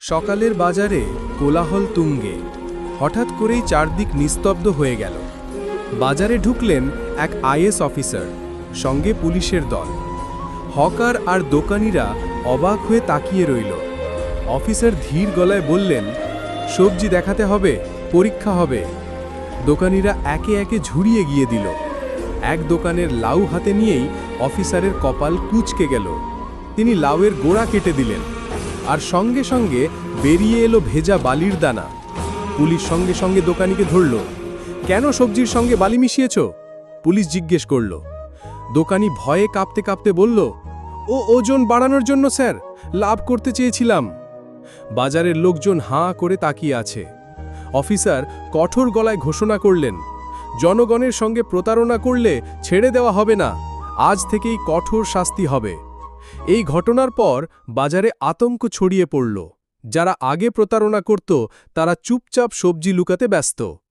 সকালের বাজারে কোলাহল তুঙ্গে। হঠাৎ করেই চারদিক নিস্তব্ধ হয়ে গেল। বাজারে ঢুকলেন এক আইএস অফিসার, সঙ্গে পুলিশের দল। হকার আর দোকানিরা অবাক হয়ে তাকিয়ে রইল। অফিসার ধীর গলায় বললেন, সবজি দেখাতে হবে, পরীক্ষা হবে। দোকানিরা একে একে ঝুড়িয়ে গিয়ে দিল। এক দোকানের লাউ হাতে নিয়েই অফিসারের কপাল কুঁচকে গেল। তিনি লাউয়ের গোড়া কেটে দিলেন, আর সঙ্গে সঙ্গে বেরিয়ে এলো ভেজা বালির দানা। পুলিশ সঙ্গে সঙ্গে দোকানিকে ধরল। কেন সবজির সঙ্গে বালি মিশিয়েছ? পুলিশ জিজ্ঞেস করল। দোকানি ভয়ে কাঁপতে কাঁপতে বলল, ও ওজন বাড়ানোর জন্য স্যার, লাভ করতে চেয়েছিলাম। বাজারের লোকজন হাঁ করে তাকিয়ে আছে। অফিসার কঠোর গলায় ঘোষণা করলেন, জনগণের সঙ্গে প্রতারণা করলে ছেড়ে দেওয়া হবে না, আজ থেকেই কঠোর শাস্তি হবে। এই ঘটনার পর বাজারে আতঙ্ক ছড়িয়ে পড়ল। যারা আগে প্রতারণা করত তারা চুপচাপ সবজি লুকাতে ব্যস্ত।